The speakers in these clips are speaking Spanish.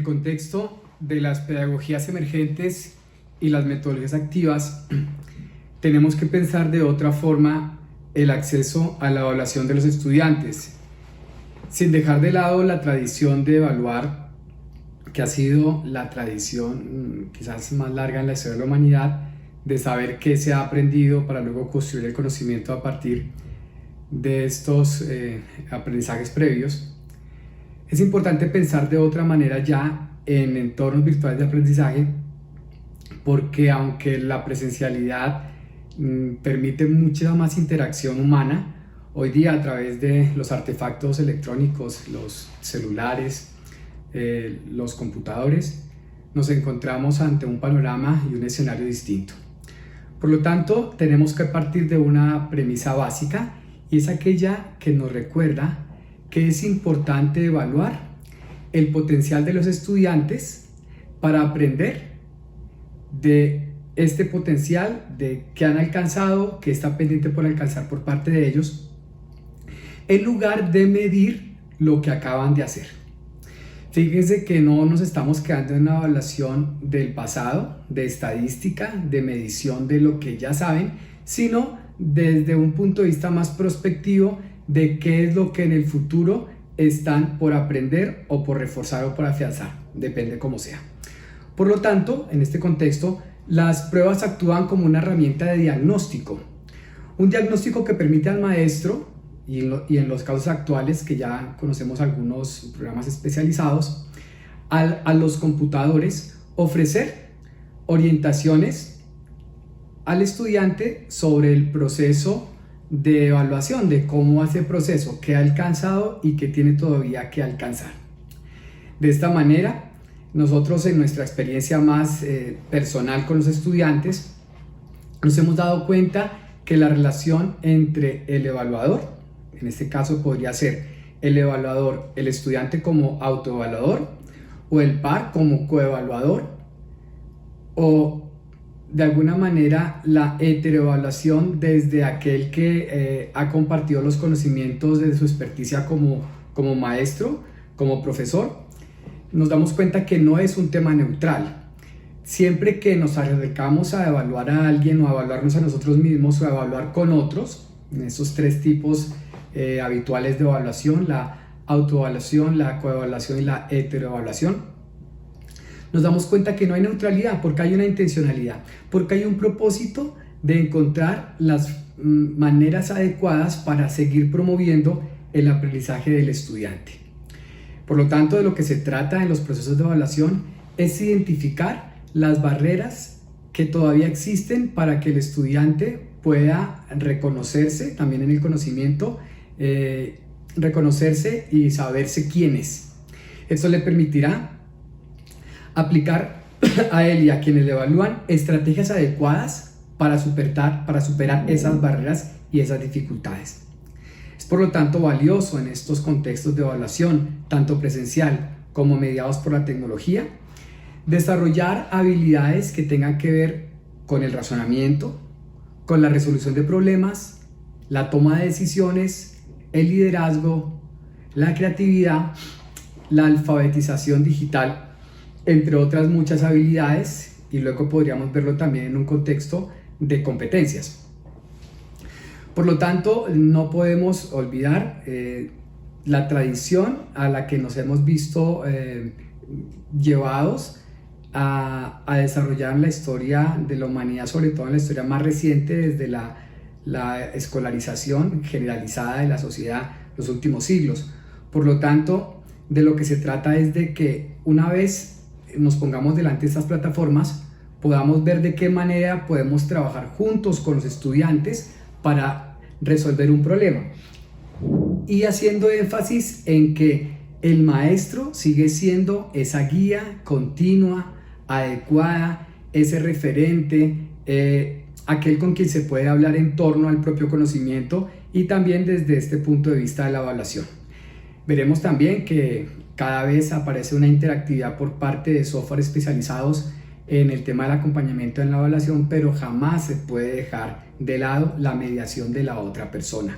contexto de las pedagogías emergentes y las metodologías activas, tenemos que pensar de otra forma el acceso a la evaluación de los estudiantes, sin dejar de lado la tradición de evaluar, que ha sido la tradición quizás más larga en la historia de la humanidad, de saber qué se ha aprendido para luego construir el conocimiento a partir de estos aprendizajes previos. Es importante pensar de otra manera ya en entornos virtuales de aprendizaje, porque aunque la presencialidad permite mucha más interacción humana, hoy día a través de los artefactos electrónicos, los celulares, los computadores, nos encontramos ante un panorama y un escenario distinto. Por lo tanto, tenemos que partir de una premisa básica, y es aquella que nos recuerda que es importante evaluar el potencial de los estudiantes para aprender de este potencial, de qué han alcanzado, qué está pendiente por alcanzar por parte de ellos, en lugar de medir lo que acaban de hacer. Fíjense que no nos estamos quedando en una evaluación del pasado, de estadística, de medición de lo que ya saben, sino desde un punto de vista más prospectivo de qué es lo que en el futuro están por aprender o por reforzar o por afianzar, depende cómo sea. Por lo tanto, en este contexto, las pruebas actúan como una herramienta de diagnóstico, un diagnóstico que permite al maestro, y en los casos actuales que ya conocemos algunos programas especializados, a los computadores ofrecer orientaciones al estudiante sobre el proceso de evaluación, de cómo hace el proceso, qué ha alcanzado y qué tiene todavía que alcanzar. De esta manera, nosotros en nuestra experiencia más personal con los estudiantes, nos hemos dado cuenta que la relación entre el evaluador, en este caso podría ser el evaluador, el estudiante como autoevaluador, o el par como coevaluador, o de alguna manera la heteroevaluación desde aquel que ha compartido los conocimientos de su experticia como maestro, como profesor, nos damos cuenta que no es un tema neutral. Siempre que nos acercamos a evaluar a alguien o a evaluarnos a nosotros mismos o a evaluar con otros, en esos tres tipos habituales de evaluación, la autoevaluación, la coevaluación y la heteroevaluación, nos damos cuenta que no hay neutralidad, porque hay una intencionalidad, porque hay un propósito de encontrar las maneras adecuadas para seguir promoviendo el aprendizaje del estudiante. Por lo tanto, de lo que se trata en los procesos de evaluación es identificar las barreras que todavía existen para que el estudiante pueda reconocerse también en el conocimiento, reconocerse y saberse quién es. Esto le permitirá aplicar a él y a quienes le evalúan estrategias adecuadas para superar esas barreras y esas dificultades. Es por lo tanto valioso en estos contextos de evaluación, tanto presencial como mediados por la tecnología, desarrollar habilidades que tengan que ver con el razonamiento, con la resolución de problemas, la toma de decisiones, el liderazgo, la creatividad, la alfabetización digital, entre otras muchas habilidades, y luego podríamos verlo también en un contexto de competencias. Por lo tanto, no podemos olvidar la tradición a la que nos hemos visto llevados a desarrollar en la historia de la humanidad, sobre todo en la historia más reciente, desde la escolarización generalizada de la sociedad los últimos siglos. Por lo tanto, de lo que se trata es de que una vez nos pongamos delante de estas plataformas, podamos ver de qué manera podemos trabajar juntos con los estudiantes para resolver un problema, y haciendo énfasis en que el maestro sigue siendo esa guía continua, adecuada, ese referente, aquel con quien se puede hablar en torno al propio conocimiento, y también desde este punto de vista de la evaluación. Veremos también que cada vez aparece una interactividad por parte de software especializados en el tema del acompañamiento en la evaluación, pero jamás se puede dejar de lado la mediación de la otra persona.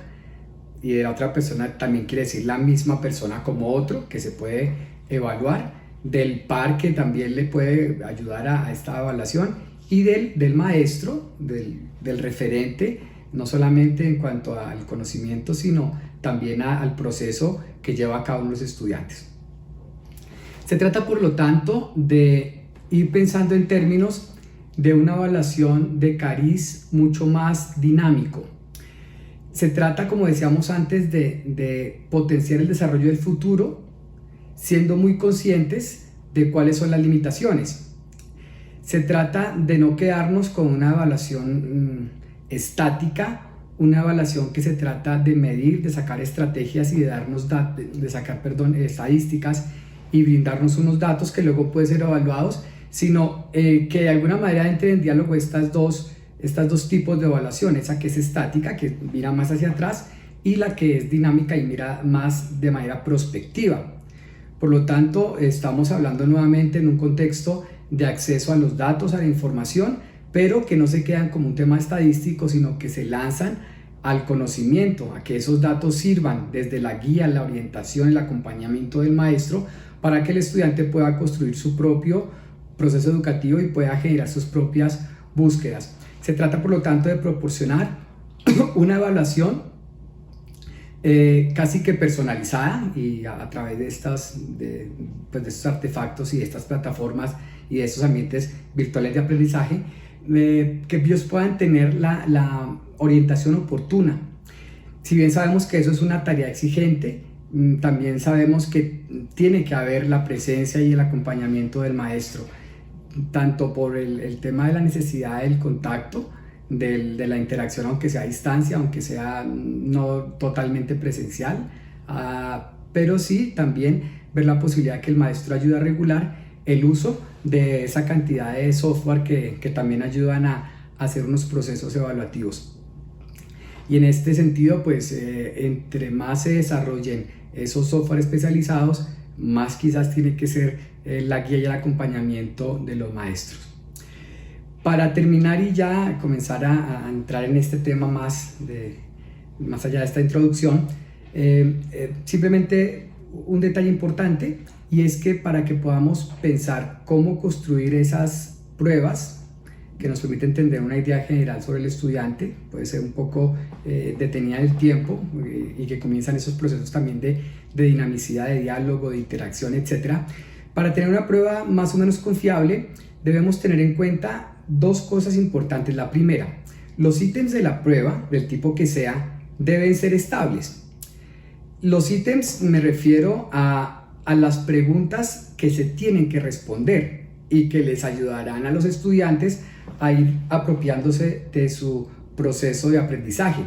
Y de la otra persona también quiere decir la misma persona como otro, que se puede evaluar del par que también le puede ayudar a esta evaluación y del maestro, del referente, no solamente en cuanto al conocimiento, sino también al proceso que lleva a cabo los estudiantes. Se trata, por lo tanto, de ir pensando en términos de una evaluación de cariz mucho más dinámico. Se trata, como decíamos antes, de potenciar el desarrollo del futuro, siendo muy conscientes de cuáles son las limitaciones. Se trata de no quedarnos con una evaluación estática, una evaluación que se trata de medir, de sacar estrategias y de sacar estadísticas y brindarnos unos datos que luego pueden ser evaluados, sino que de alguna manera entre en diálogo estas dos tipos de evaluación, esa que es estática, que mira más hacia atrás, y la que es dinámica y mira más de manera prospectiva. Por lo tanto, estamos hablando nuevamente en un contexto de acceso a los datos, a la información, pero que no se quedan como un tema estadístico, sino que se lanzan al conocimiento, a que esos datos sirvan desde la guía, la orientación, el acompañamiento del maestro, para que el estudiante pueda construir su propio proceso educativo y pueda generar sus propias búsquedas. Se trata, por lo tanto, de proporcionar una evaluación casi que personalizada y a través de estos artefactos y de estas plataformas y de estos ambientes virtuales de aprendizaje, que ellos puedan tener la orientación oportuna. Si bien sabemos que eso es una tarea exigente, también sabemos que tiene que haber la presencia y el acompañamiento del maestro, tanto por el tema de la necesidad del contacto, de la interacción, aunque sea a distancia, aunque sea no totalmente presencial, pero sí también ver la posibilidad de que el maestro ayude a regular el uso de esa cantidad de software que también ayudan a hacer unos procesos evaluativos. Y en este sentido, pues entre más se desarrollen esos software especializados, más quizás tiene que ser la guía y el acompañamiento de los maestros. Para terminar y ya comenzar a entrar en este tema más allá de esta introducción, simplemente un detalle importante, y es que para que podamos pensar cómo construir esas pruebas que nos permiten entender una idea general sobre el estudiante, puede ser un poco detenida en el tiempo y que comienzan esos procesos también de dinamicidad, de diálogo, de interacción, etc. Para tener una prueba más o menos confiable, debemos tener en cuenta dos cosas importantes. La primera, los ítems de la prueba, del tipo que sea, deben ser estables. Los ítems me refiero a las preguntas que se tienen que responder y que les ayudarán a los estudiantes a ir apropiándose de su proceso de aprendizaje.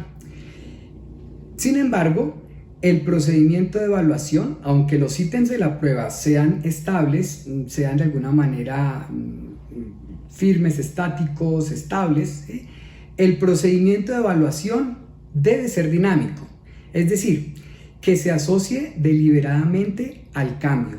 Sin embargo, el procedimiento de evaluación, aunque los ítems de la prueba sean estables, sean de alguna manera firmes, estáticos, estables, el procedimiento de evaluación debe ser dinámico, es decir, que se asocie deliberadamente al cambio,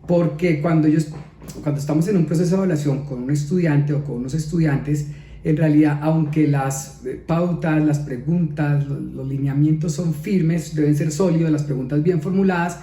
porque cuando estamos en un proceso de evaluación con un estudiante o con unos estudiantes, en realidad, aunque las pautas, las preguntas, los lineamientos son firmes, deben ser sólidos, las preguntas bien formuladas,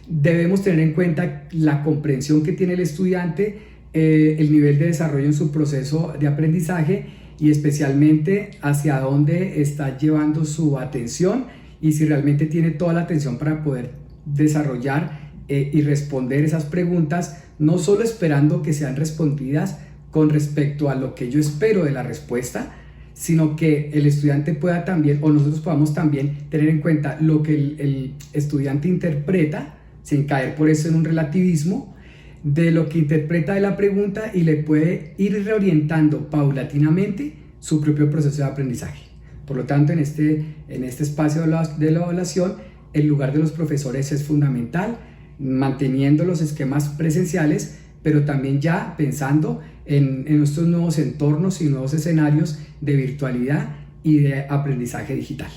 debemos tener en cuenta la comprensión que tiene el estudiante, el nivel de desarrollo en su proceso de aprendizaje y especialmente hacia dónde está llevando su atención y si realmente tiene toda la atención para poder desarrollar y responder esas preguntas, no solo esperando que sean respondidas con respecto a lo que yo espero de la respuesta, sino que el estudiante pueda también, o nosotros podamos también tener en cuenta lo que el estudiante interpreta, sin caer por eso en un relativismo, de lo que interpreta de la pregunta y le puede ir reorientando paulatinamente su propio proceso de aprendizaje. Por lo tanto, en este espacio de la evaluación, el lugar de los profesores es fundamental, manteniendo los esquemas presenciales, pero también ya pensando en nuestros nuevos entornos y nuevos escenarios de virtualidad y de aprendizaje digital.